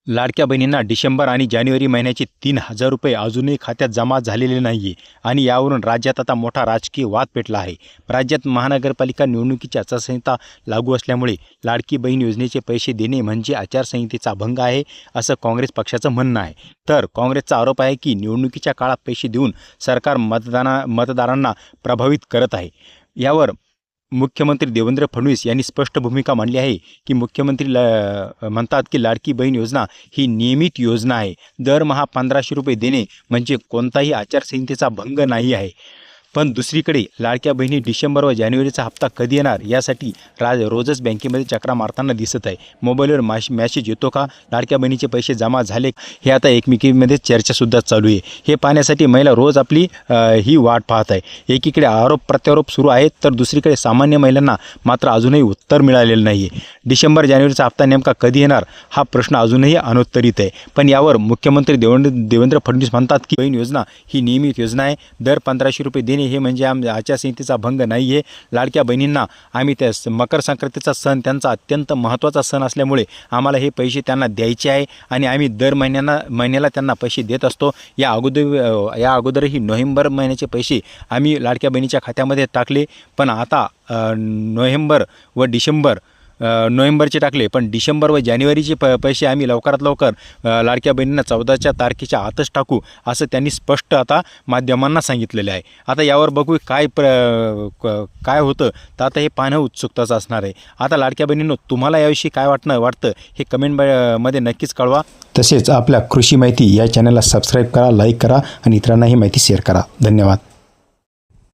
लाडक्या बहिणींना डिसेंबर आणि जानेवारी महिन्याचे 3,000 रुपये अजूनही खात्यात जमा झालेले नाही आहे आणि यावरून राज्यात आता मोठा राजकीय वाद पेटला आहे। राज्यात महानगरपालिका निवडणुकीची आचारसंहिता लागू असल्यामुळे लाडकी बहीण योजनेचे पैसे देणे म्हणजे आचारसंहितेचा भंग आहे, असं काँग्रेस पक्षाचं म्हणणं आहे। तर काँग्रेसचा आरोप आहे की निवडणुकीच्या काळात पैसे देऊन सरकार मतदारांना प्रभावित करत आहे। यावर मुख्यमंत्री देवेंद्र फडणवीस यांनी स्पष्ट भूमिका मांडली आहे की मुख्यमंत्री म्हणतात की लाडकी बहीण योजना ही नियमित योजना आहे। दरमहा 1,500 रुपये देणे म्हणजे कोणताही आचारसंहितेचा भंग नाही आहे। पण दुसरीकडे लाडक्या बहिणी डिसेंबर व जानेवारीचा हप्ता कधी येणार यासाठी रोजच बँकेमध्ये चक्रा मारताना दिसत आहे। मोबाईलवर मॅसेज येतो का, लाडक्या बहिणीचे पैसे जमा झाले, हे आता एकमेकींमध्ये चर्चासुद्धा चालू आहे। हे पाहण्यासाठी महिला रोज आपली ही वाट पाहत आहे। एकीकडे आरोप प्रत्यारोप सुरू आहेत तर दुसरीकडे सामान्य महिलांना मात्र अजूनही उत्तर मिळालेलं नाही आहे। डिसेंबर जानेवारीचा हप्ता नेमका कधी येणार हा प्रश्न अजूनही अनुत्तरित आहे। पण यावर मुख्यमंत्री देवेंद्र फडणवीस म्हणतात की बहीण योजना ही नियमित योजना आहे। दर 1,500 रुपये देणे हे म्हणजे आचारसंहितेचा भंग नाही आहे। लाडक्या बहिणींना आम्ही त्या मकर संक्रांतीचा सण त्यांचा अत्यंत महत्त्वाचा सण असल्यामुळे आम्हाला हे पैसे त्यांना द्यायचे आहे आणि आम्ही दर महिन्याला त्यांना पैसे देत असतो। या अगोदरही नोव्हेंबर महिन्याचे पैसे आम्ही लाडक्या बहिणीच्या खात्यामध्ये टाकले, पण आता नोव्हेंबरचे टाकले, पण डिसेंबर व जानेवारीचे पैसे आम्ही लवकरात लवकर लाडक्या बहिणींना 14च्या तारखेच्या आतच टाकू, असं त्यांनी स्पष्ट आता माध्यमांना सांगितलेले आहे। आता यावर बघू काय होतं, तर आता हे पाहणं उत्सुकताचं असणार आहे। आता लाडक्या बहिणींनो, तुम्हाला याविषयी काय वाटतं हे कमेंटमध्ये नक्कीच कळवा। तसेच आपल्या कृषी माहिती या चॅनलला सबस्क्राईब करा, लाईक करा आणि इतरांनाही माहिती शेअर करा। धन्यवाद।